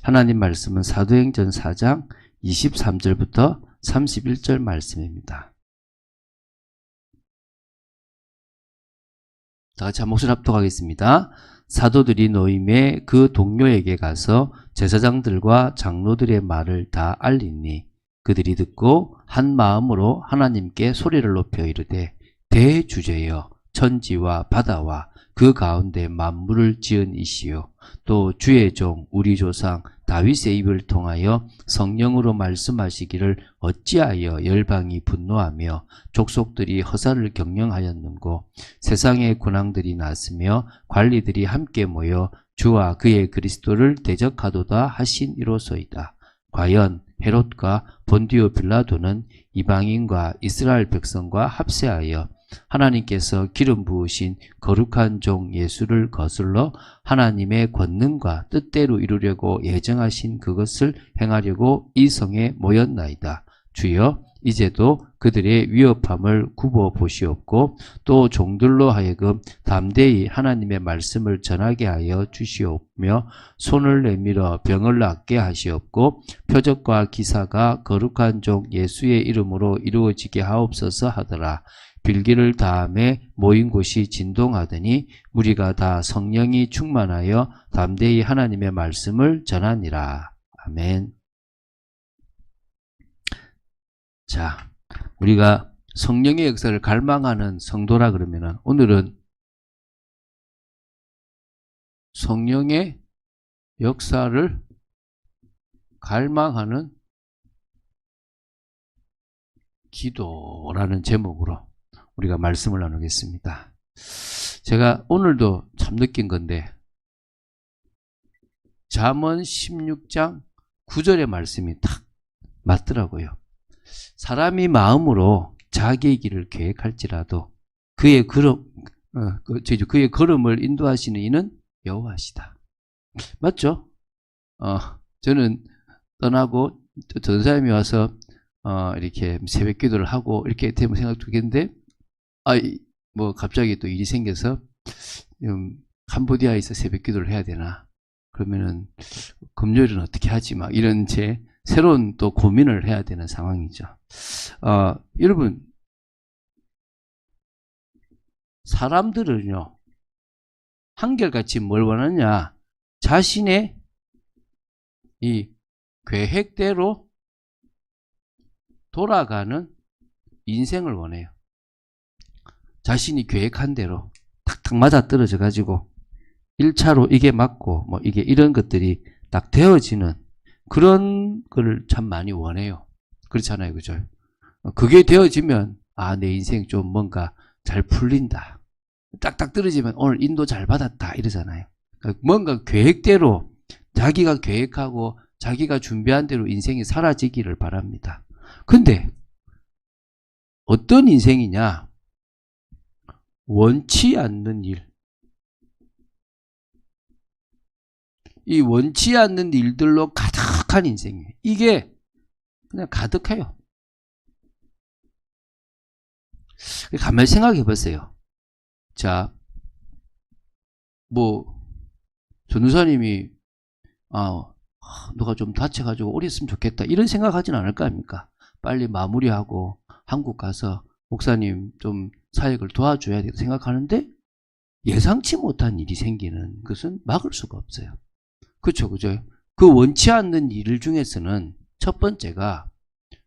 하나님 말씀은 사도행전 4장 23절부터 31절 말씀입니다. 다 같이 한 목소리 합독하겠습니다. 사도들이 노임에 그 동료에게 가서 제사장들과 장로들의 말을 다 알리니 그들이 듣고 한 마음으로 하나님께 소리를 높여 이르되 대주제여 천지와 바다와 그 가운데 만물을 지은 이시요 또 주의 종 우리 조상 다윗의 입을 통하여 성령으로 말씀하시기를 어찌하여 열방이 분노하며 족속들이 허사를 경영하였는고 세상의 군왕들이 났으며 관리들이 함께 모여 주와 그의 그리스도를 대적하도다 하신 이로소이다. 과연 헤롯과 본디오 빌라도는 이방인과 이스라엘 백성과 합세하여 하나님께서 기름 부으신 거룩한 종 예수를 거슬러 하나님의 권능과 뜻대로 이루려고 예정하신 그것을 행하려고 이 성에 모였나이다. 주여 이제도 그들의 위협함을 굽어 보시옵고 또 종들로 하여금 담대히 하나님의 말씀을 전하게 하여 주시옵며 손을 내밀어 병을 낫게 하시옵고 표적과 기사가 거룩한 종 예수의 이름으로 이루어지게 하옵소서 하더라. 빌기를 다함에 모인 곳이 진동하더니 무리가 다 성령이 충만하여 담대히 하나님의 말씀을 전하니라. 아멘. 자, 우리가 성령의 역사를 갈망하는 성도라 그러면은 오늘은 성령의 역사를 갈망하는 기도라는 제목으로 우리가 말씀을 나누겠습니다. 제가 오늘도 참 느낀 건데 잠언 16장 9절의 말씀이 딱 맞더라고요. 사람이 마음으로 자기의 길을 계획할지라도 그의 걸음을 인도하시는 이는 여호와시다. 맞죠? 저는 떠나고 전사님이 와서 이렇게 새벽 기도를 하고 이렇게 되면 생각했는데 뭐 갑자기 또 일이 생겨서 캄보디아에서 새벽 기도를 해야 되나? 그러면은 금요일은 어떻게 하지? 막 이런 제 새로운 또 고민을 해야 되는 상황이죠. 여러분, 사람들은요, 한결같이 뭘 원하냐? 자신의 이 계획대로 돌아가는 인생을 원해요. 자신이 계획한 대로 탁탁 맞아 떨어져 가지고 1차로 이게 맞고 뭐 이게 이런 것들이 딱 되어지는 그런 거를 참 많이 원해요. 그렇잖아요. 그죠? 그게 되어지면 내 인생 좀 뭔가 잘 풀린다. 딱딱 떨어지면 오늘 인도 잘 받았다 이러잖아요. 뭔가 계획대로 자기가 계획하고 자기가 준비한 대로 인생이 사라지기를 바랍니다. 근데 어떤 인생이냐? 원치 않는 일. 이 원치 않는 일들로 가득한 인생이에요. 이게 그냥 가득해요. 가만히 생각해 보세요. 자, 전우사님이 너가 좀 다쳐가지고 오래 있으면 좋겠다 이런 생각하진 않을 거 아닙니까? 빨리 마무리하고 한국 가서 목사님 좀 사역을 도와줘야 되겠다 생각하는데 예상치 못한 일이 생기는 것은 막을 수가 없어요. 그렇죠, 그죠? 그 원치 않는 일 중에서는 첫 번째가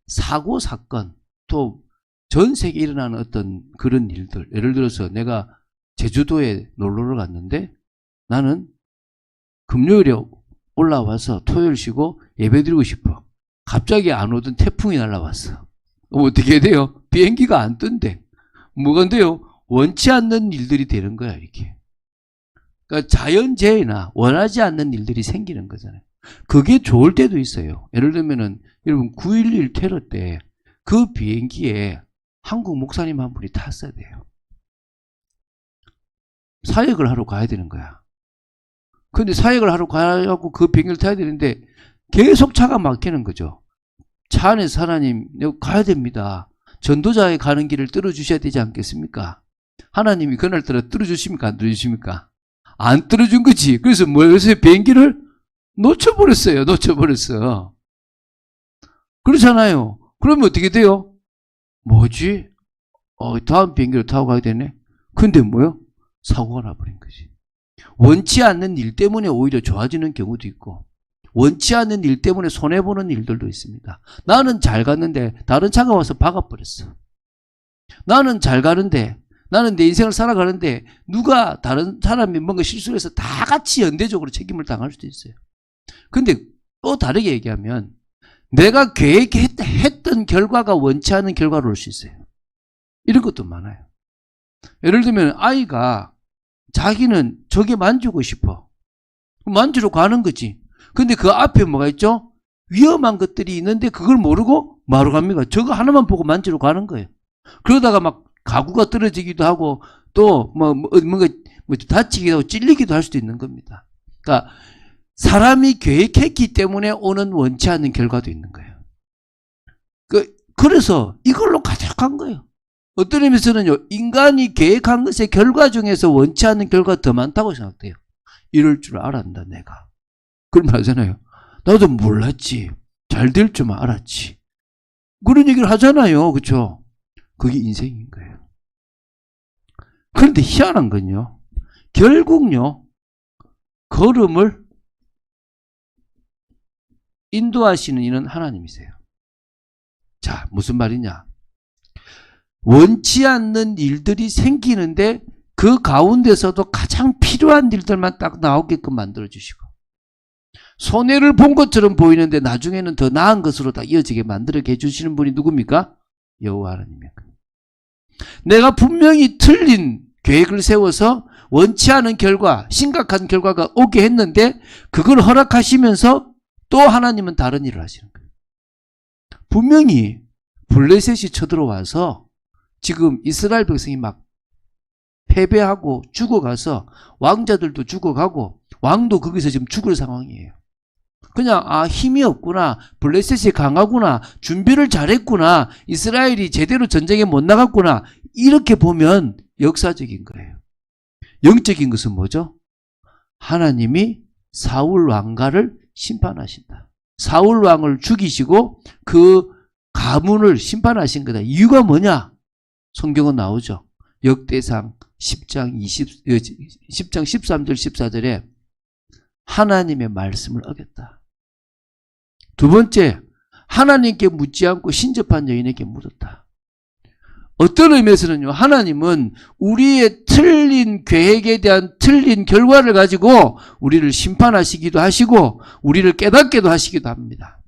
사고 사건, 또 전 세계에 일어나는 어떤 그런 일들. 예를 들어서 내가 제주도에 놀러를 갔는데 나는 금요일에 올라와서 토요일 쉬고 예배드리고 싶어. 갑자기 안 오던 태풍이 날아왔어. 어떻게 해야 돼요? 비행기가 안 뜬대. 뭐가 안 돼요? 원치 않는 일들이 되는 거야, 이렇게. 그러니까 자연재해나 원하지 않는 일들이 생기는 거잖아요. 그게 좋을 때도 있어요. 예를 들면은, 여러분, 9.11 테러 때 그 비행기에 한국 목사님 한 분이 탔어야 돼요. 사역을 하러 가야 되는 거야. 근데 사역을 하러 가야하고 그 비행기를 타야 되는데 계속 차가 막히는 거죠. 차 안에서 하나님, 내가 가야 됩니다. 전도자에 가는 길을 뚫어주셔야 되지 않겠습니까? 하나님이 그날따라 뚫어주십니까? 안 뚫어주십니까? 안 뚫어준 거지. 그래서 뭐 요새 비행기를 놓쳐버렸어요. 놓쳐버렸어. 그렇잖아요. 그러면 어떻게 돼요? 뭐지? 다음 비행기로 타고 가야 되네. 근데 뭐요? 사고가 나버린 거지. 원치 않는 일 때문에 오히려 좋아지는 경우도 있고, 원치 않는 일 때문에 손해보는 일들도 있습니다. 나는 잘 갔는데 다른 차가 와서 박아버렸어. 나는 잘 가는데, 나는 내 인생을 살아가는데 누가 다른 사람이 뭔가 실수를 해서 다 같이 연대적으로 책임을 당할 수도 있어요. 근데 또 다르게 얘기하면 내가 계획했던 결과가 원치 않은 결과로 올 수 있어요. 이런 것도 많아요. 예를 들면 아이가 자기는 저게 만지고 싶어. 만지러 가는 거지. 근데 그 앞에 뭐가 있죠? 위험한 것들이 있는데 그걸 모르고 뭐하러 갑니까? 저거 하나만 보고 만지러 가는 거예요. 그러다가 막 가구가 떨어지기도 하고 또 뭔가 다치기도 하고 찔리기도 할 수도 있는 겁니다. 그러니까 사람이 계획했기 때문에 오는 원치 않는 결과도 있는 거예요. 그래서 이걸로 가득한 거예요. 어떤 의미에서는요, 인간이 계획한 것의 결과 중에서 원치 않는 결과가 더 많다고 생각돼요. 이럴 줄 알았다, 내가. 그런 말 하잖아요. 나도 몰랐지. 잘 될 줄만 알았지. 그런 얘기를 하잖아요. 그렇죠? 그게 인생인 거예요. 그런데 희한한 건요, 결국요, 걸음을 인도하시는 이는 하나님이세요. 자, 무슨 말이냐? 원치 않는 일들이 생기는데 그 가운데서도 가장 필요한 일들만 딱 나오게끔 만들어주시고, 손해를 본 것처럼 보이는데 나중에는 더 나은 것으로 다 이어지게 만들게 해주시는 분이 누굽니까? 여호와 하나님입니다. 내가 분명히 틀린 계획을 세워서 원치 않은 결과, 심각한 결과가 오게 했는데 그걸 허락하시면서 또 하나님은 다른 일을 하시는 거예요. 분명히 블레셋이 쳐들어와서 지금 이스라엘 백성이 막 패배하고 죽어가서 왕자들도 죽어가고 왕도 거기서 지금 죽을 상황이에요. 그냥 힘이 없구나, 블레셋이 강하구나, 준비를 잘했구나, 이스라엘이 제대로 전쟁에 못 나갔구나, 이렇게 보면 역사적인 거예요. 영적인 것은 뭐죠? 하나님이 사울 왕가를 심판하신다. 사울 왕을 죽이시고 그 가문을 심판하신 거다. 이유가 뭐냐? 성경은 나오죠. 역대상 10장 13절 14절에 하나님의 말씀을 어겼다. 두 번째, 하나님께 묻지 않고 신접한 여인에게 묻었다. 어떤 의미에서는요, 하나님은 우리의 틀린 계획에 대한 틀린 결과를 가지고 우리를 심판하시기도 하시고 우리를 깨닫게도 하시기도 합니다.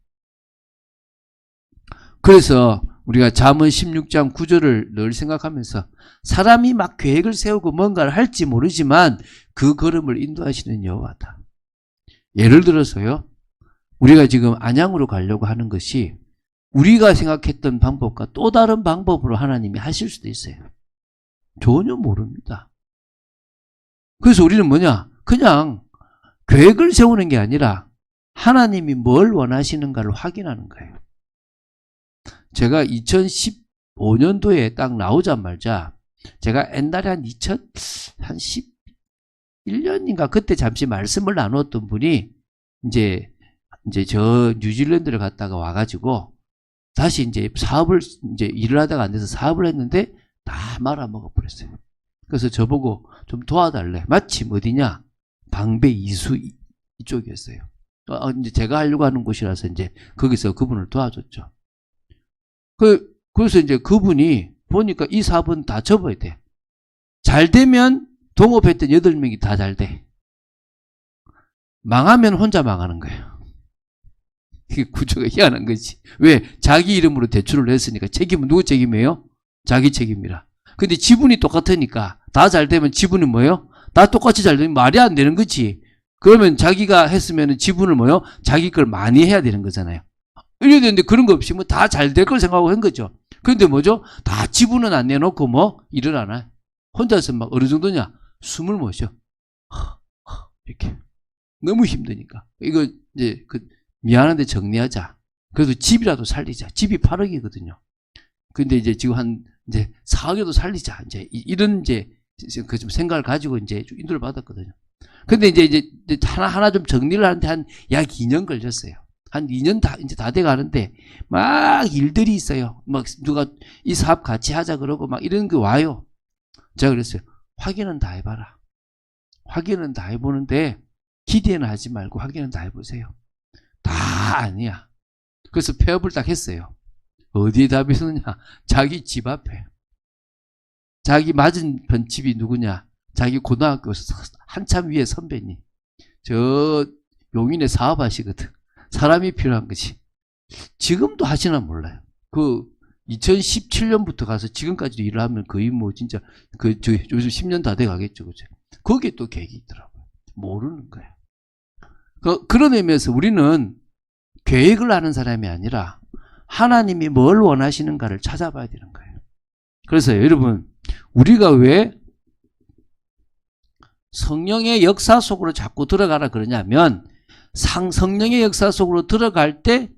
그래서 우리가 잠언 16장 9절을 늘 생각하면서 사람이 막 계획을 세우고 뭔가를 할지 모르지만 그 걸음을 인도하시는 여호와다. 예를 들어서요, 우리가 지금 안양으로 가려고 하는 것이 우리가 생각했던 방법과 또 다른 방법으로 하나님이 하실 수도 있어요. 전혀 모릅니다. 그래서 우리는 뭐냐? 그냥 계획을 세우는 게 아니라 하나님이 뭘 원하시는가를 확인하는 거예요. 제가 2015년도에 딱 나오자마자 제가 옛날에 한 11년인가 그때 잠시 말씀을 나누었던 분이 이제 저 뉴질랜드를 갔다가 와가지고 다시 이제 일을 하다가 안 돼서 사업을 했는데 다 말아먹어 버렸어요. 그래서 저보고 좀 도와달래. 마침 어디냐? 방배 이수 이쪽이었어요. 이제 제가 하려고 하는 곳이라서 이제 거기서 그분을 도와줬죠. 그래서 이제 그분이 보니까 이 사업은 다 접어야 돼. 잘 되면 동업했던 8명이 다 잘 돼. 망하면 혼자 망하는 거예요. 이게 구조가 희한한 거지. 왜? 자기 이름으로 대출을 했으니까 책임은 누구 책임이에요? 자기 책임이라. 근데 지분이 똑같으니까 다 잘 되면 지분은 뭐예요? 다 똑같이 잘 되면 말이 안 되는 거지. 그러면 자기가 했으면 지분을 뭐예요? 자기 걸 많이 해야 되는 거잖아요. 이래야 되는데 그런 거 없이 뭐 다 잘 될 걸 생각하고 한 거죠. 그런데 뭐죠? 다 지분은 안 내놓고 일을 안 해. 혼자서 막 어느 정도냐? 숨을 못 쉬어. 이렇게. 너무 힘드니까. 이거 이제 미안한데 정리하자. 그래도 집이라도 살리자. 집이 8억이거든요. 근데 이제 지금 이제 4억에도 살리자. 이제 이런 좀 생각을 가지고 이제 인도를 받았거든요. 근데 이제 하나하나 좀 정리를 하는데 약 2년 걸렸어요. 한 2년 이제 다 돼 가는데, 막 일들이 있어요. 막 누가 이 사업 같이 하자 그러고 막 이런 게 와요. 제가 그랬어요. 확인은 다 해봐라. 확인은 다 해보는데, 기대는 하지 말고 확인은 다 해보세요. 다 아니야. 그래서 폐업을 딱 했어요. 어디에 답이 있느냐? 자기 집 앞에. 자기 맞은편 집이 누구냐? 자기 고등학교 한참 위에 선배님. 저 용인에 사업하시거든. 사람이 필요한 거지. 지금도 하시나 몰라요. 그 2017년부터 가서 지금까지도 일을 하면 거의 뭐 진짜 요즘 10년 다 돼 가겠죠. 그죠? 거기에 또 계획이 있더라고요. 모르는 거예요. 그런 의미에서 우리는 계획을 하는 사람이 아니라 하나님이 뭘 원하시는가를 찾아봐야 되는 거예요. 그래서 여러분, 우리가 왜 성령의 역사 속으로 자꾸 들어가라 그러냐면, 성령의 역사 속으로 들어갈 때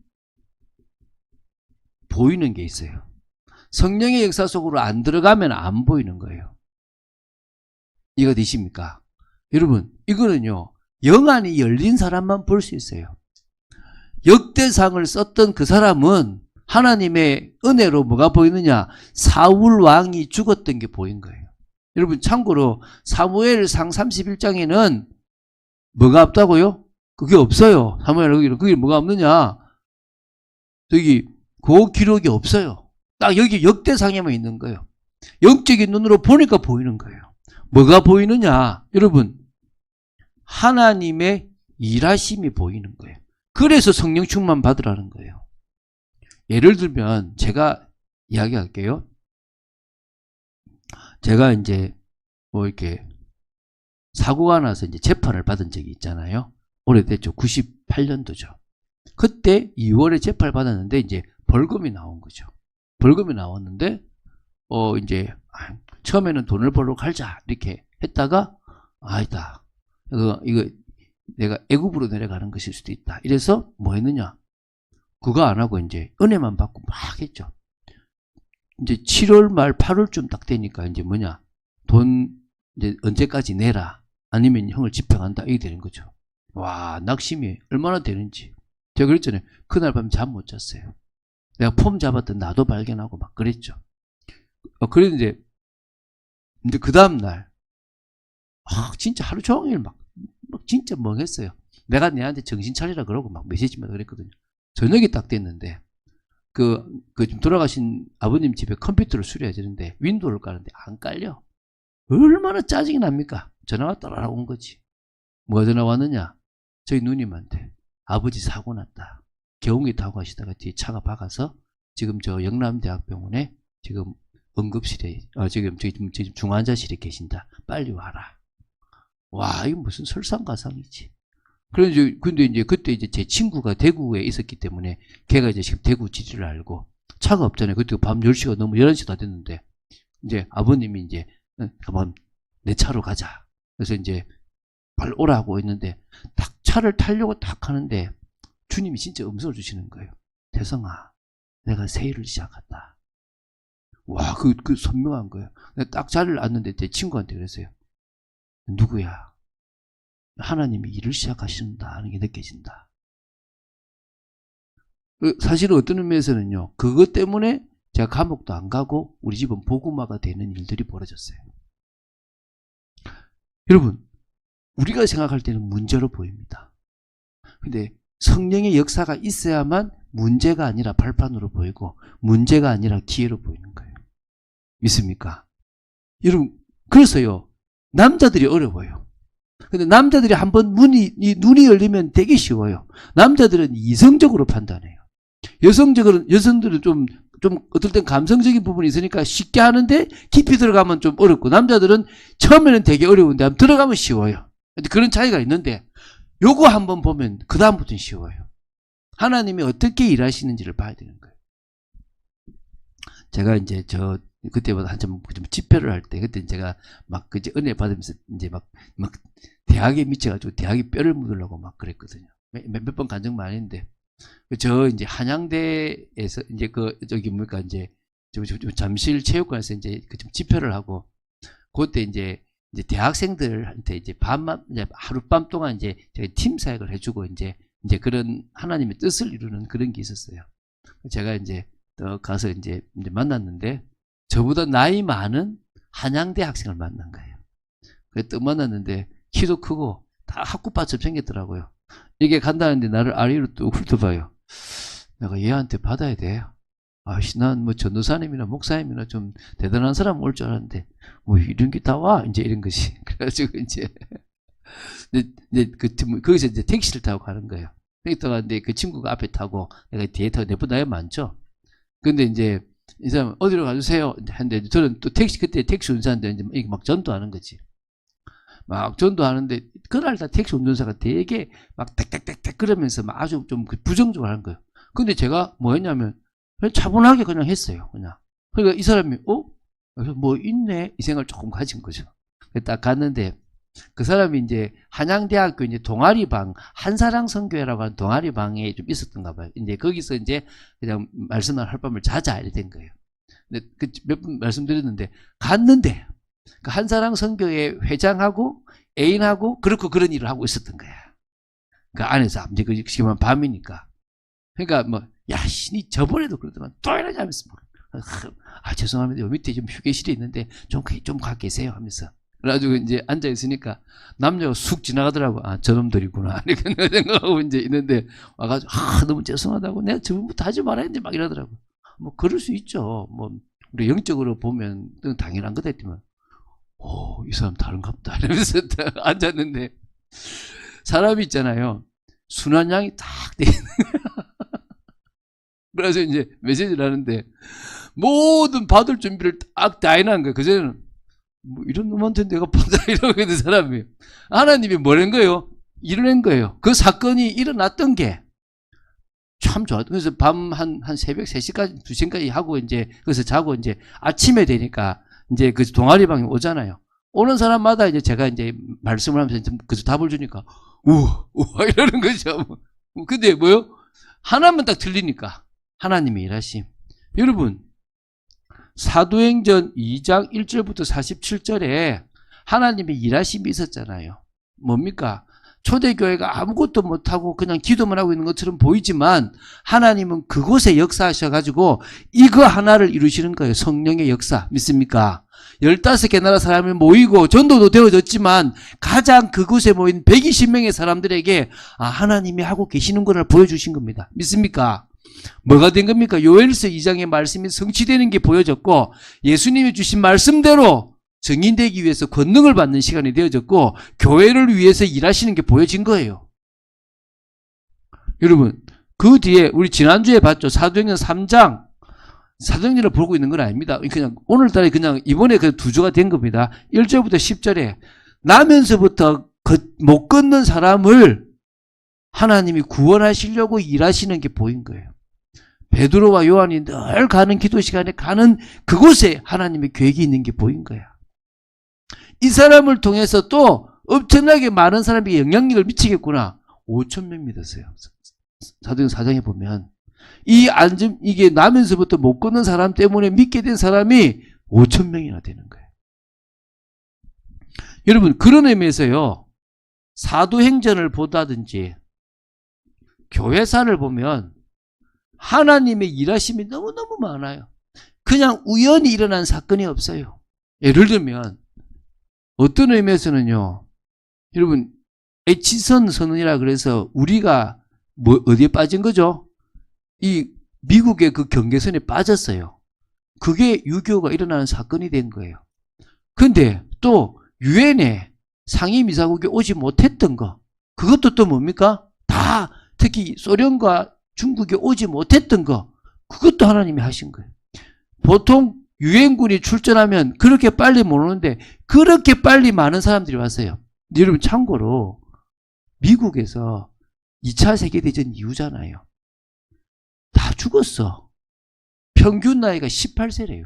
보이는 게 있어요. 성령의 역사 속으로 안 들어가면 안 보이는 거예요. 이거 되십니까? 여러분, 이거는요, 영안이 열린 사람만 볼 수 있어요. 역대상을 썼던 그 사람은 하나님의 은혜로 뭐가 보이느냐? 사울 왕이 죽었던 게 보인 거예요. 여러분, 참고로 사무엘상 31장에는 뭐가 없다고요? 그게 없어요. 사무엘 그게 뭐가 없느냐? 저기 그 기록이 없어요. 딱 여기 역대상에만 있는 거예요. 영적인 눈으로 보니까 보이는 거예요. 뭐가 보이느냐? 여러분, 하나님의 일하심이 보이는 거예요. 그래서 성령 충만 받으라는 거예요. 예를 들면 제가 이야기할게요. 제가 이제 뭐 이렇게 사고가 나서 이제 재판을 받은 적이 있잖아요. 오래됐죠. 98년도죠. 그때 2월에 재판을 받았는데 이제 벌금이 나온 거죠. 벌금이 나왔는데 이제 처음에는 돈을 벌러 갈자 이렇게 했다가 아니다. 이거 내가 애굽으로 내려가는 것일 수도 있다. 이래서 뭐 했느냐? 그거 안 하고 이제 은혜만 받고 막 했죠. 이제 7월 말 8월쯤 딱 되니까 이제 뭐냐? 돈 이제 언제까지 내라. 아니면 형을 집행한다. 이게 되는 거죠. 와, 낙심이 얼마나 되는지. 제가 그랬잖아요. 그날 밤 잠 못 잤어요. 내가 폼 잡았던 나도 발견하고 막 그랬죠. 그랬는데 근데 그 다음날 진짜 하루 종일 막 진짜 멍했어요. 내가 내한테 정신 차리라 그러고 막 메시지만 그랬거든요. 저녁이 딱 됐는데 좀 돌아가신 아버님 집에 컴퓨터를 수리해야 되는데 윈도우를 까는데 안 깔려. 얼마나 짜증이 납니까? 전화가 따라 온 거지. 뭐가 전화 왔느냐? 저희 누님한테 아버지 사고 났다. 경운기 타고 가시다가 뒤에 차가 박아서 지금 저 영남대학병원에 지금 응급실에 지금 중환자실에 계신다. 빨리 와라. 와, 이거 무슨 설상가상이지. 근데 이제 그때 이제 제 친구가 대구에 있었기 때문에 걔가 이제 지금 대구 지리를 알고 차가 없잖아요. 그때 밤 10시가 넘어 11시 다 됐는데 이제 아버님이 이제 한번 내 차로 가자. 그래서 이제 빨리 오라고 했는데 딱 차를 타려고 딱 하는데 주님이 진짜 음성을 주시는 거예요. 태성아, 내가 새 일을 시작한다. 와, 그 선명한 거예요. 딱 자리를 앉는데 제 친구한테 그랬어요. 누구야? 하나님이 일을 시작하신다 하는 게 느껴진다. 사실은 어떤 의미에서는요, 그것 때문에 제가 감옥도 안 가고 우리 집은 복음화가 되는 일들이 벌어졌어요. 여러분, 우리가 생각할 때는 문제로 보입니다. 근데 성령의 역사가 있어야만 문제가 아니라 발판으로 보이고 문제가 아니라 기회로 보이는 거예요. 믿습니까? 여러분, 그래서요, 남자들이 어려워요. 근데 남자들이 한번 눈이 열리면 되게 쉬워요. 남자들은 이성적으로 판단해요. 여성들은 좀 어떨 땐 감성적인 부분이 있으니까 쉽게 하는데 깊이 들어가면 좀 어렵고, 남자들은 처음에는 되게 어려운데 한번 들어가면 쉬워요. 그런 차이가 있는데 요거 한번 보면 그 다음부터는 쉬워요. 하나님이 어떻게 일하시는지를 봐야 되는 거예요. 제가 이제 그때보다 한참 좀 집회를 할 때, 그때 제가 막 그제 은혜 받으면서 이제 막 대학에 미쳐가지고 대학에 뼈를 묻으려고 막 그랬거든요. 몇 번 간 적 많은데, 이제 한양대에서 이제 이제 잠실 체육관에서 이제 좀 집회를 하고, 그때 이제 이제 대학생들한테 이제 이제 하룻밤 동안 이제 저희 팀 사역을 해주고 이제 그런 하나님의 뜻을 이루는 그런 게 있었어요. 제가 이제 또 가서 이제 만났는데 저보다 나이 많은 한양대 학생을 만난 거예요. 그래서 또 만났는데 키도 크고 다 학구빠처럼 생겼더라고요. 이게 간다는데 나를 아래로 또 훑어봐요. 내가 얘한테 받아야 돼. 아씨, 난 뭐 전도사님이나 목사님이나 좀 대단한 사람 올 줄 알았는데 뭐 이런 게 다 와 이제 이런 것이. 그래가지고 이제 거기서 이제 택시를 타고 가는 거예요. 그러다가 이제 그 친구가 앞에 타고 내가 뒤에 타고 내보다 나이 많죠. 근데 이제 이 사람 어디로 가주세요 했는데 저는 또 그때 택시 운전하는데 이제 이렇게 막 전도하는 거지. 막 전도하는데 그날 다 택시 운전사가 되게 막 땡땡땡땡 그러면서 막 아주 좀 부정적으로 하는 거예요. 근데 제가 뭐 했냐면 그냥 차분하게 그냥 했어요. 그냥. 그러니까 이 사람이 그래서 뭐 있네 이 생각을 조금 가진 거죠. 딱 갔는데 그 사람이 이제 한양대학교 이제 동아리방 한사랑 선교회라고 하는 동아리방에 좀 있었던가 봐요. 이제 거기서 이제 그냥 말씀을 할 밤을 자자 이렇게 된 거예요. 근데 몇 번 말씀드렸는데 갔는데 그 한사랑 선교회 회장하고 애인하고 그렇고 그런 일을 하고 있었던 거야. 그 안에서 이제 그 지금 밤이니까. 그러니까 뭐 야씨 니 저번에도 그러더만 또 이러지 하면서 죄송합니다. 요 밑에 좀 휴게실이 있는데 좀 가 계세요 하면서. 그래가지고 이제 앉아있으니까 남자가 쑥 지나가더라고. 저놈들이구나. 이렇게 생각하고 이제 있는데 와가지고, 너무 죄송하다고. 내가 저번부터 하지 말아야 했는데 막 이러더라고. 뭐, 그럴 수 있죠. 뭐, 우리 영적으로 보면 당연한 거다 했지만, 이 사람 다른갑다. 이러면서 앉았는데, 사람이 있잖아요. 순한 양이 딱 돼 있는 거야. 그래서 이제 메시지를 하는데, 모든 받을 준비를 딱 다 해놓은 거야. 그전에는. 뭐 이런 놈한테 내가 받아 이러고 있는 사람이 하나님이 뭐란 거예요? 이뤄낸 거예요. 그 사건이 일어났던 게 참 좋았던. 그래서 밤 한 새벽 3시까지 2시까지 하고 이제 그래서 자고 이제 아침에 되니까 이제 그 동아리방에 오잖아요. 오는 사람마다 이제 제가 이제 말씀을 하면서 그래서 답을 주니까 우와 이러는 거죠. 근데 뭐요? 하나만 딱 틀리니까 하나님이 일하심. 여러분 사도행전 2장 1절부터 47절에 하나님의 일하심이 있었잖아요. 뭡니까? 초대교회가 아무것도 못하고 그냥 기도만 하고 있는 것처럼 보이지만 하나님은 그곳에 역사하셔가지고 이거 하나를 이루시는 거예요. 성령의 역사. 믿습니까? 15개 나라 사람이 모이고 전도도 되어졌지만 가장 그곳에 모인 120명의 사람들에게 하나님이 하고 계시는 것을 보여주신 겁니다. 믿습니까? 뭐가 된 겁니까? 요엘서 2장의 말씀이 성취되는 게 보여졌고 예수님이 주신 말씀대로 증인되기 위해서 권능을 받는 시간이 되어졌고 교회를 위해서 일하시는 게 보여진 거예요. 여러분 그 뒤에 우리 지난주에 봤죠. 사도행전 3장 사도행전을 보고 있는 건 아닙니다. 그냥 오늘따라 그냥 이번에 그 두 주가 된 겁니다. 1절부터 10절에 나면서부터 못 걷는 사람을 하나님이 구원하시려고 일하시는 게 보인 거예요. 베드로와 요한이 늘 가는 기도 시간에 가는 그곳에 하나님의 계획이 있는 게 보인 거야. 이 사람을 통해서 또 엄청나게 많은 사람에게 영향력을 미치겠구나. 5,000명 믿었어요. 사도행전 4장에 보면 이게 나면서부터 못 걷는 사람 때문에 믿게 된 사람이 5,000명이나 되는 거예요. 여러분 그런 의미에서요. 사도행전을 보다든지 교회사를 보면 하나님의 일하심이 너무너무 많아요. 그냥 우연히 일어난 사건이 없어요. 예를 들면 어떤 의미에서는요. 여러분 에치선 선언이라 그래서 우리가 어디에 빠진 거죠? 이 미국의 그 경계선에 빠졌어요. 그게 유교가 일어나는 사건이 된 거예요. 근데 또 유엔에 상임이사국이 오지 못했던 거 그것도 또 뭡니까? 다 특히 소련과 중국이 오지 못했던 거 그것도 하나님이 하신 거예요. 보통 유엔군이 출전하면 그렇게 빨리 못 오는데 그렇게 빨리 많은 사람들이 왔어요. 여러분 참고로 미국에서 2차 세계대전 이후잖아요. 다 죽었어. 평균 나이가 18세래요.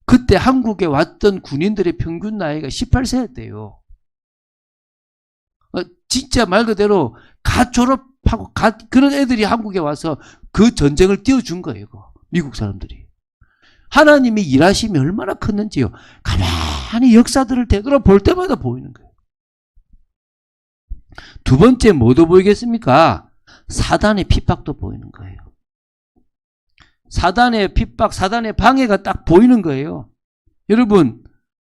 그때 한국에 왔던 군인들의 평균 나이가 18세였대요. 진짜 말 그대로 갓 졸업하고 그런 애들이 한국에 와서 그 전쟁을 띄워준 거예요. 미국 사람들이. 하나님이 일하심이 얼마나 컸는지요. 가만히 가만히 역사들을 되돌아볼 때마다 보이는 거예요. 두 번째 뭐도 보이겠습니까? 사단의 핍박도 보이는 거예요. 사단의 핍박, 사단의 방해가 딱 보이는 거예요. 여러분,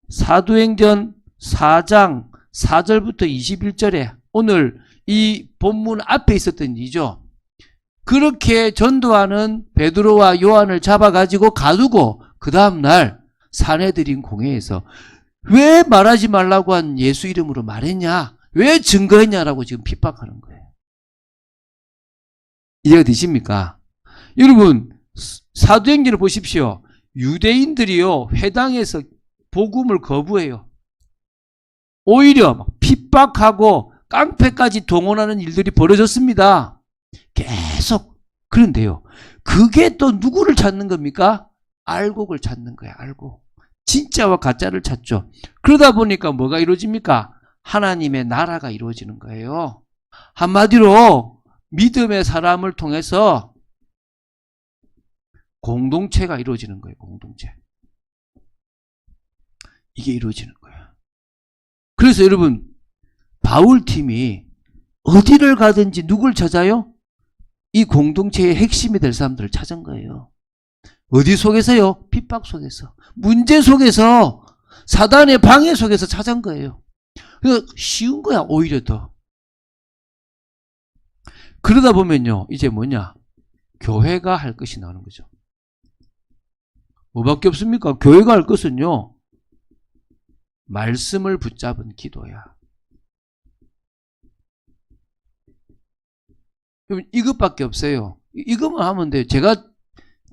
사도행전 4장 4절부터 21절에 오늘 이 본문 앞에 있었던 일이죠. 그렇게 전도하는 베드로와 요한을 잡아가지고 가두고 그 다음날 산헤드린 공회에서 왜 말하지 말라고 한 예수 이름으로 말했냐? 왜 증거했냐라고 지금 핍박하는 거예요. 이해가 되십니까? 여러분, 사도행전을 보십시오. 유대인들이요, 회당에서 복음을 거부해요. 오히려 막 핍박하고 깡패까지 동원하는 일들이 벌어졌습니다. 계속. 그런데요, 그게 또 누구를 찾는 겁니까? 알곡을 찾는 거야, 알곡. 진짜와 가짜를 찾죠. 그러다 보니까 뭐가 이루어집니까? 하나님의 나라가 이루어지는 거예요. 한마디로 믿음의 사람을 통해서 공동체가 이루어지는 거예요. 공동체. 이게 이루어지는 거예요. 그래서 여러분, 바울팀이 어디를 가든지 누굴 찾아요? 이 공동체의 핵심이 될 사람들을 찾은 거예요. 어디 속에서요? 핍박 속에서. 문제 속에서. 사단의 방해 속에서 찾은 거예요. 그래서 쉬운 거야, 오히려 더. 그러다 보면요, 이제 뭐냐? 교회가 할 것이 나오는 거죠. 뭐밖에 없습니까? 교회가 할 것은요, 말씀을 붙잡은 기도야. 이것밖에 없어요. 이것만 하면 돼요.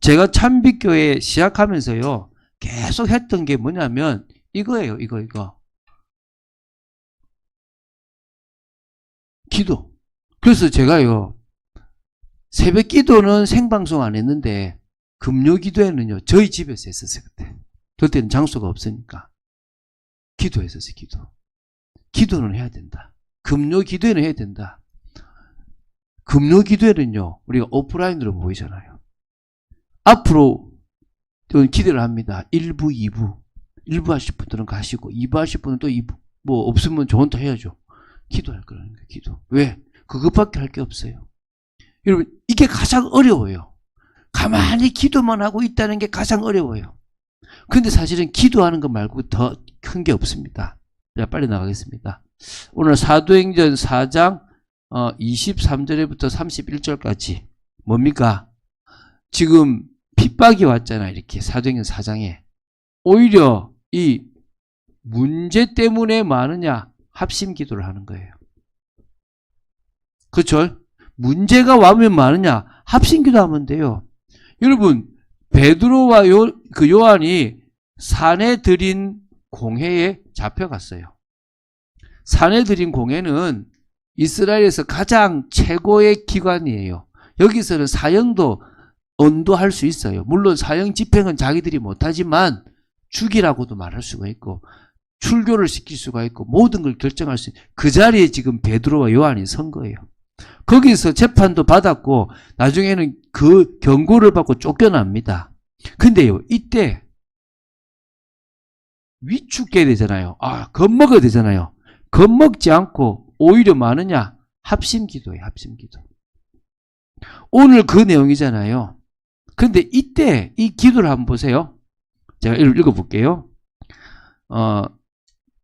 제가 참빛교회 시작하면서요, 계속 했던 게 뭐냐면, 이거예요, 이거. 기도. 그래서 제가요, 새벽 기도는 생방송 안 했는데, 금요 기도에는요, 저희 집에서 했었어요, 그때. 그때는 장소가 없으니까. 기도했었어요, 기도. 기도는 해야 된다. 금요 기도에는 해야 된다. 금요 기도에는요, 우리가 오프라인으로 모이잖아요. 앞으로 기도를 합니다. 1부, 2부. 1부 하실 분들은 가시고, 2부 하실 분은 또 2부. 뭐, 없으면 저건 또 해야죠. 기도할 거라는 거예요, 기도. 왜? 그것밖에 할 게 없어요. 여러분, 이게 가장 어려워요. 가만히 기도만 하고 있다는 게 가장 어려워요. 근데 사실은 기도하는 것 말고 더 큰 게 없습니다. 자, 빨리 나가겠습니다. 오늘 사도행전 4장 23절부터 31절까지 뭡니까? 지금 핍박이 왔잖아요. 이렇게 사도행전 4장에. 오히려 이 문제 때문에 많으냐? 합심 기도를 하는 거예요. 그렇죠? 문제가 와면 많으냐? 합심 기도하면 돼요. 여러분, 베드로와 요한이 산헤드린 공회에 잡혀갔어요. 산헤드린 공회는 이스라엘에서 가장 최고의 기관이에요. 여기서는 사형도 언도할 수 있어요. 물론 사형 집행은 자기들이 못하지만 죽이라고도 말할 수가 있고 출교를 시킬 수가 있고 모든 걸 결정할 수 있는 그 자리에 지금 베드로와 요한이 선 거예요. 거기서 재판도 받았고 나중에는 그 경고를 받고 쫓겨납니다. 근데요, 이때 위축해야 되잖아요. 겁먹어야 되잖아요. 겁먹지 않고 오히려 많으냐? 합심기도예요. 합심기도. 오늘 그 내용이잖아요. 근데 이때 이 기도를 한번 보세요. 제가 읽어볼게요.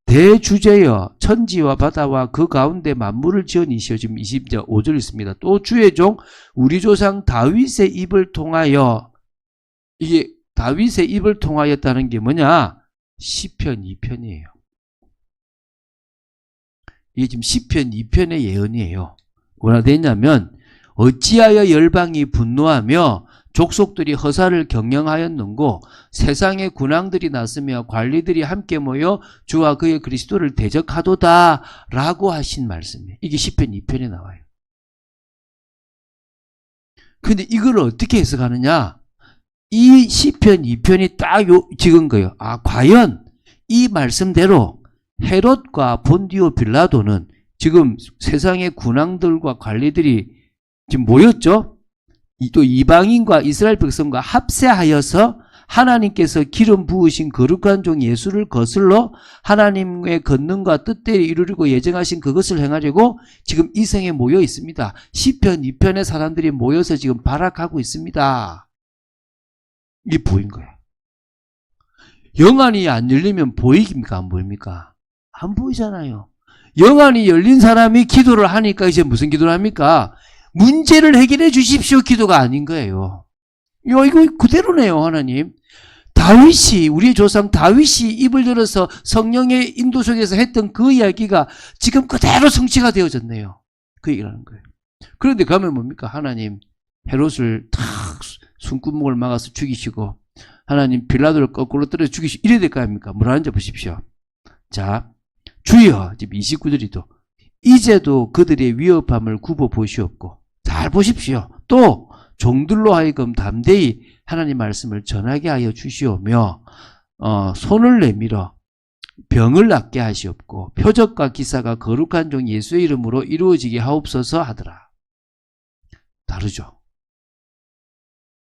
대주제여 천지와 바다와 그 가운데 만물을 지으니시오. 지금 25절 있습니다. 또 주의 종 우리 조상 다윗의 입을 통하여, 이게 다윗의 입을 통하였다는 게 뭐냐? 시편 2편이에요. 이게 지금 시편 2편의 예언이에요. 뭐라 되냐면 어찌하여 열방이 분노하며 족속들이 허사를 경영하였는고 세상의 군왕들이 났으며 관리들이 함께 모여 주와 그의 그리스도를 대적하도다 라고 하신 말씀이에요. 이게 시편 2편에 나와요. 근데 이걸 어떻게 해석하느냐? 이 시편 2편이 딱 찍은 거예요. 과연 이 말씀대로 헤롯과 본디오 빌라도는 지금 세상의 군왕들과 관리들이 지금 모였죠? 또 이방인과 이스라엘 백성과 합세하여서 하나님께서 기름 부으신 거룩한 종 예수를 거슬러 하나님의 권능과 뜻대로 이루려고 예정하신 그것을 행하려고 지금 이 성에 모여 있습니다. 시편 2편의 사람들이 모여서 지금 발악하고 있습니다. 이게 보인 거예요. 영안이 안 열리면 보이깁니까? 안 보입니까? 안 보이잖아요. 영안이 열린 사람이 기도를 하니까 이제 무슨 기도를 합니까? 문제를 해결해 주십시오 기도가 아닌 거예요. 이거 그대로네요. 하나님. 다윗이, 우리의 조상 다윗이 입을 열어서 성령의 인도 속에서 했던 그 이야기가 지금 그대로 성취가 되어졌네요. 그 얘기를 하는 거예요. 그런데 가면 뭡니까? 하나님 헤롯을 탁 숨구멍을 막아서 죽이시고, 하나님 빌라도를 거꾸로 떨어 죽이시고, 이래야 될 거 아닙니까? 뭐라 하는지 보십시오. 자, 주여, 지금 29절이도 이제도 그들의 위협함을 굽어 보시옵고, 잘 보십시오. 또 종들로 하여금 담대히 하나님 말씀을 전하게 하여 주시오며, 손을 내밀어 병을 낫게 하시옵고 표적과 기사가 거룩한 종 예수의 이름으로 이루어지게 하옵소서 하더라. 다르죠.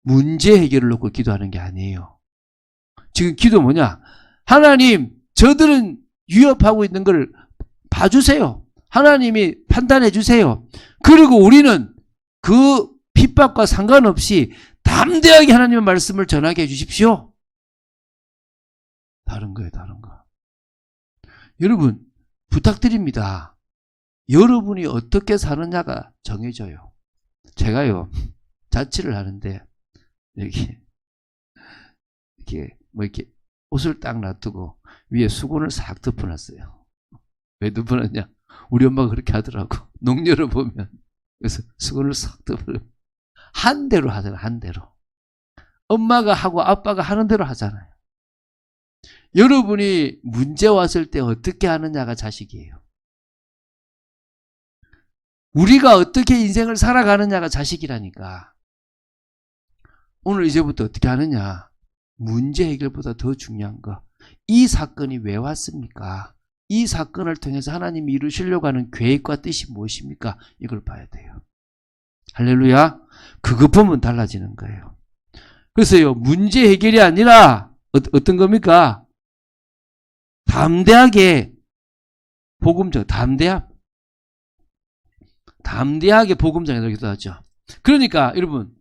문제 해결을 놓고 기도하는 게 아니에요. 지금 기도 뭐냐? 하나님, 저들은 위협하고 있는 걸 봐주세요. 하나님이 판단해 주세요. 그리고 우리는 그 핍박과 상관없이 담대하게 하나님의 말씀을 전하게 해 주십시오. 다른 거예요, 다른 거. 여러분, 부탁드립니다. 여러분이 어떻게 사느냐가 정해져요. 제가요, 자취를 하는데, 이렇게 옷을 딱 놔두고 위에 수건을 싹 덮어놨어요. 왜 덮어놨냐? 우리 엄마가 그렇게 하더라고. 농녀를 보면. 그래서 수건을 싹 덮어요. 한 대로 하잖아요, 한 대로. 엄마가 하고 아빠가 하는 대로 하잖아요. 여러분이 문제 왔을 때 어떻게 하느냐가 자식이에요. 우리가 어떻게 인생을 살아가느냐가 자식이라니까. 오늘 이제부터 어떻게 하느냐. 문제 해결보다 더 중요한 거. 이 사건이 왜 왔습니까? 이 사건을 통해서 하나님이 이루시려고 하는 계획과 뜻이 무엇입니까? 이걸 봐야 돼요. 할렐루야. 그것 보면 달라지는 거예요. 그래서요, 문제 해결이 아니라 어떤 겁니까? 담대하게 복음 전, 담대하게 복음 전하기도 기도하죠. 그러니까 여러분,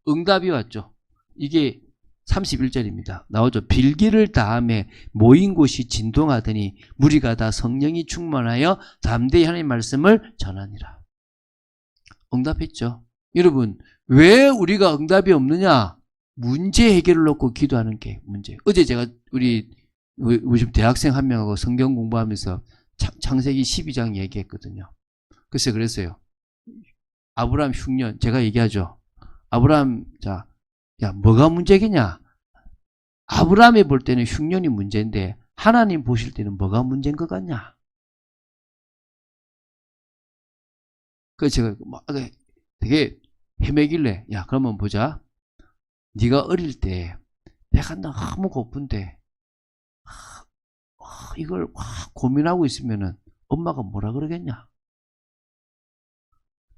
응답이 왔죠. 이게 31절입니다. 나오죠. 빌기를 다함에 모인 곳이 진동하더니 무리가 다 성령이 충만하여 담대히 하나님의 말씀을 전하니라. 응답했죠. 여러분, 왜 우리가 응답이 없느냐? 문제 해결을 놓고 기도하는 게 문제. 어제 제가 우리 지금 대학생 한 명하고 성경 공부하면서 창세기 12장 얘기했거든요. 글쎄 그랬어요. 아브라함 흉년, 제가 얘기하죠. 아브라함, 자, 야, 뭐가 문제겠냐? 아브라함이 볼 때는 흉년이 문제인데 하나님 보실 때는 뭐가 문제인 것 같냐? 그래서 제가 되게 헤매길래, 야, 그러면 보자. 네가 어릴 때 배가 너무 고픈데 이걸 고민하고 있으면은 엄마가 뭐라 그러겠냐?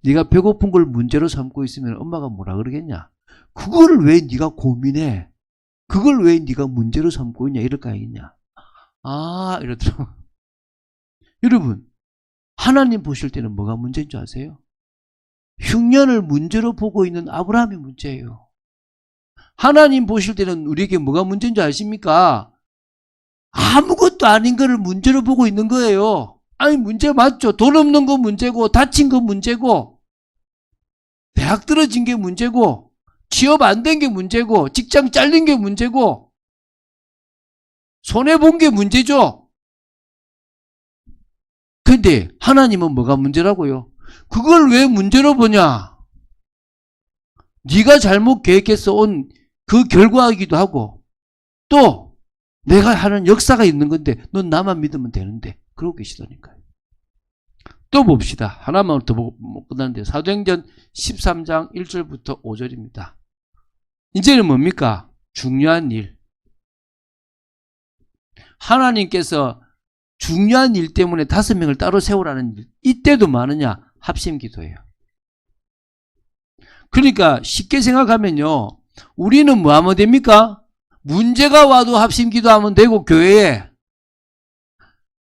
네가 배고픈 걸 문제로 삼고 있으면 엄마가 뭐라 그러겠냐? 그거를 왜 네가 고민해? 그걸 왜 네가 문제로 삼고 있냐? 이럴 거 아니겠냐? 아, 이러더라고. 여러분, 하나님 보실 때는 뭐가 문제인 줄 아세요? 흉년을 문제로 보고 있는 아브라함이 문제예요. 하나님 보실 때는 우리에게 뭐가 문제인 줄 아십니까? 아무것도 아닌 거를 문제로 보고 있는 거예요. 아니, 문제 맞죠? 돈 없는 거 문제고, 다친 거 문제고, 대학 떨어진 게 문제고, 취업 안 된 게 문제고, 직장 잘린 게 문제고, 손해본 게 문제죠. 근데 하나님은 뭐가 문제라고요? 그걸 왜 문제로 보냐? 네가 잘못 계획해서 온 그 결과이기도 하고, 또 내가 하는 역사가 있는 건데 넌 나만 믿으면 되는데 그러고 계시다니까요. 또 봅시다. 하나만 더 보고 끝나는데 사도행전 13장 1절부터 5절입니다. 이제는 뭡니까? 중요한 일. 하나님께서 중요한 일 때문에 5명을 따로 세우라는 일. 이때도 많으냐? 합심기도예요. 그러니까 쉽게 생각하면요. 우리는 뭐 하면 됩니까? 문제가 와도 합심 기도하면 되고, 교회에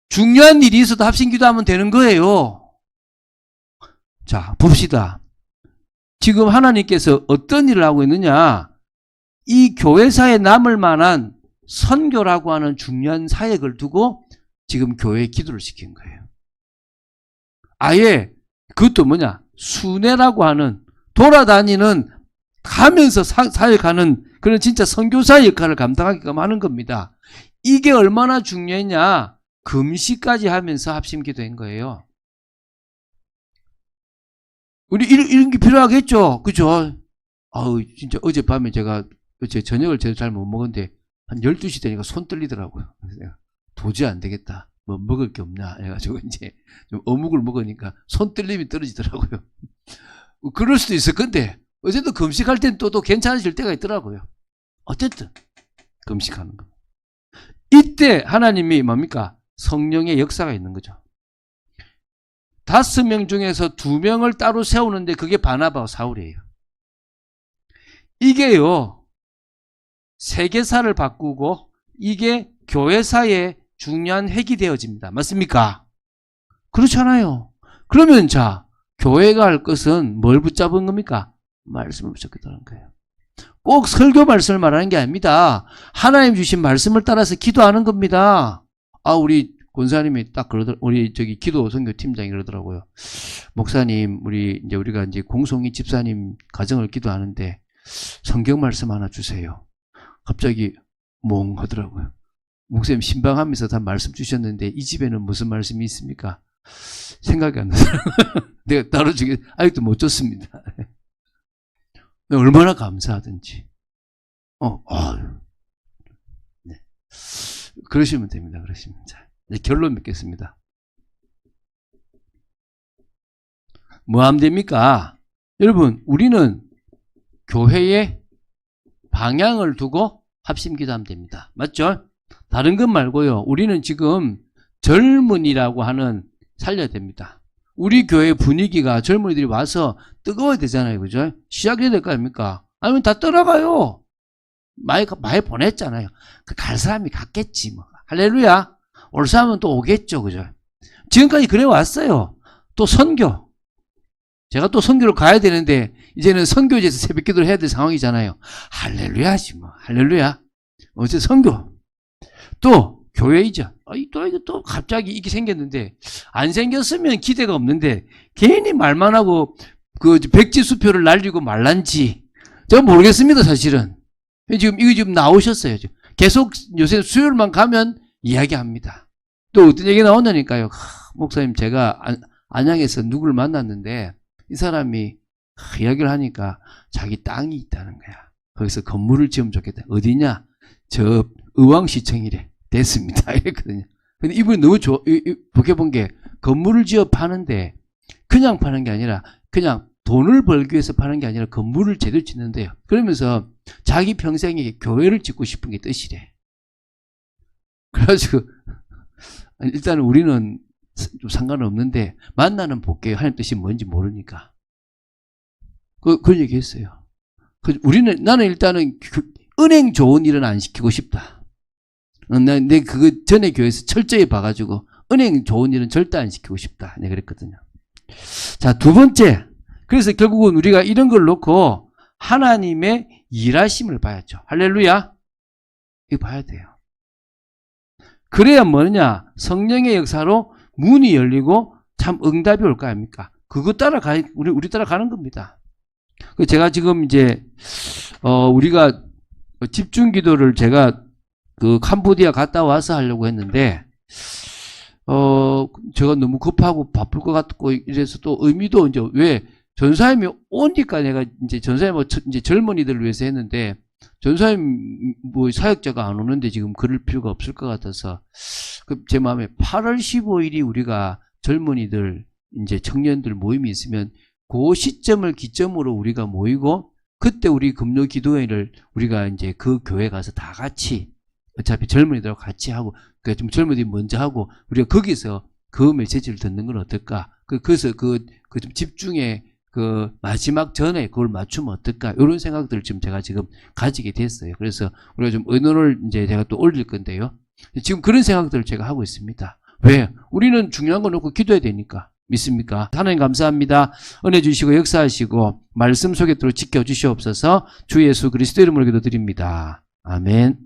중요한 일이 있어도 합심 기도하면 되는 거예요. 자, 봅시다. 지금 하나님께서 어떤 일을 하고 있느냐? 이 교회사에 남을 만한 선교라고 하는 중요한 사역을 두고 지금 교회에 기도를 시킨 거예요. 아예 그것도 뭐냐? 순회라고 하는 돌아다니는 가면서 사역하는 그런 진짜 선교사 역할을 감당하게끔 하는 겁니다. 이게 얼마나 중요했냐? 금시까지 하면서 합심기도한 거예요. 우리 이런 게 필요하겠죠? 그죠? 아우, 진짜 어젯밤에 제가 어제 저녁을 제대로 잘 못 먹었는데 한 12시 되니까 손 떨리더라고요. 그래서 내가 도저히 안 되겠다. 뭐 먹을 게 없나 해가지고 이제 좀 어묵을 먹으니까 손 떨림이 떨어지더라고요. 그럴 수도 있을 건데 어쨌든 금식할 땐 또 괜찮아질 때가 있더라고요. 어쨌든 금식하는 거. 이때 하나님이 뭡니까? 성령의 역사가 있는 거죠. 5명 중에서 2명을 따로 세우는데 그게 바나바와 사울이에요. 이게요, 세계사를 바꾸고 이게 교회사의 중요한 획이 되어집니다. 맞습니까? 그렇잖아요. 그러면 자, 교회가 할 것은 뭘 붙잡은 겁니까? 말씀을 붙잡겠다는 거예요. 꼭 설교 말씀을 말하는 게 아닙니다. 하나님 주신 말씀을 따라서 기도하는 겁니다. 아, 우리 권사님이 딱 우리 기도 선교 팀장이 그러더라고요. 목사님, 우리가 이제 공송이 집사님 가정을 기도하는데 성경 말씀 하나 주세요. 갑자기 멍하더라고요. 목사님 신방하면서 다 말씀 주셨는데 이 집에는 무슨 말씀이 있습니까? 생각이 안 나더라고요. 내가 따로 주게 아직도 못 줬습니다. 얼마나 감사하든지. 네. 그러시면 됩니다. 그러시면. 자, 이제 결론 맺겠습니다. 뭐 하면 됩니까? 여러분, 우리는 교회의 방향을 두고 합심기도하면 됩니다. 맞죠? 다른 것 말고요. 우리는 지금 젊은이라고 하는 살려야 됩니다. 우리 교회 분위기가 젊은이들이 와서 뜨거워야 되잖아요. 그죠? 시작해야 될 거 아닙니까? 아니면 다 떠나가요. 많이 보냈잖아요. 갈 사람이 갔겠지, 뭐. 할렐루야. 올 사람은 또 오겠죠. 그죠? 지금까지 그래 왔어요. 또 선교. 제가 또 선교를 가야 되는데, 이제는 선교지에서 새벽 기도를 해야 될 상황이잖아요. 할렐루야지, 뭐. 할렐루야. 어째 선교. 또, 교회이죠. 또 갑자기 이게 생겼는데, 안 생겼으면 기대가 없는데, 괜히 말만 하고, 백지수표를 날리고 말란지, 저는 모르겠습니다, 사실은. 이거 지금 나오셨어요. 계속 요새 수요일만 가면 이야기합니다. 또 어떤 얘기 나온다니까요. 목사님, 제가 안양에서 누구를 만났는데, 이 사람이 이야기를 하니까 자기 땅이 있다는 거야. 거기서 건물을 지으면 좋겠다. 어디냐? 저 의왕시청이래. 됐습니다. 이랬거든요. 근데 이분이 너무 보게 본 게 건물을 지어 파는데 그냥 파는 게 아니라 그냥 돈을 벌기 위해서 파는 게 아니라 건물을 제대로 짓는데요. 그러면서 자기 평생에 교회를 짓고 싶은 게 뜻이래. 그래가지고 일단은 우리는 좀 상관은 없는데 만나는 볼게요. 하나님 뜻이 뭔지 모르니까. 그런 얘기 했어요. 나는 일단은 은행 좋은 일은 안 시키고 싶다. 내 그거 전에 교회에서 철저히 봐가지고 은행 좋은 일은 절대 안 시키고 싶다. 내가 그랬거든요. 자, 두 번째. 그래서 결국은 우리가 이런 걸 놓고 하나님의 일하심을 봐야죠. 할렐루야. 이거 봐야 돼요. 그래야 뭐냐? 성령의 역사로 문이 열리고 참 응답이 올 거 아닙니까? 그거 우리 따라가는 겁니다. 제가 지금 이제, 우리가 집중 기도를 제가 캄보디아 갔다 와서 하려고 했는데, 제가 너무 급하고 바쁠 것 같고 이래서 또 의미도 이제 왜 전사님이 오니까 내가 이제 전사님 이제 젊은이들을 위해서 했는데 전사님 뭐 사역자가 안 오는데 지금 그럴 필요가 없을 것 같아서 제 마음에 8월 15일이 우리가 젊은이들 이제 청년들 모임이 있으면 그 시점을 기점으로 우리가 모이고 그때 우리 금요 기도회를 우리가 이제 그 교회 가서 다 같이 어차피 젊은이들하고 같이 하고, 좀 젊은이들이 먼저 하고, 우리가 거기서 그 메시지를 듣는 건 어떨까? 그래서 좀 집중의 그 마지막 전에 그걸 맞추면 어떨까? 이런 생각들을 제가 지금 가지게 됐어요. 그래서 우리가 좀 의논을 이제 제가 또 올릴 건데요. 지금 그런 생각들을 제가 하고 있습니다. 왜? 우리는 중요한 거 놓고 기도해야 되니까. 믿습니까? 하나님 감사합니다. 은혜 주시고 역사하시고 말씀 속에 들어 지켜주시옵소서. 주 예수 그리스도 이름으로 기도드립니다. 아멘.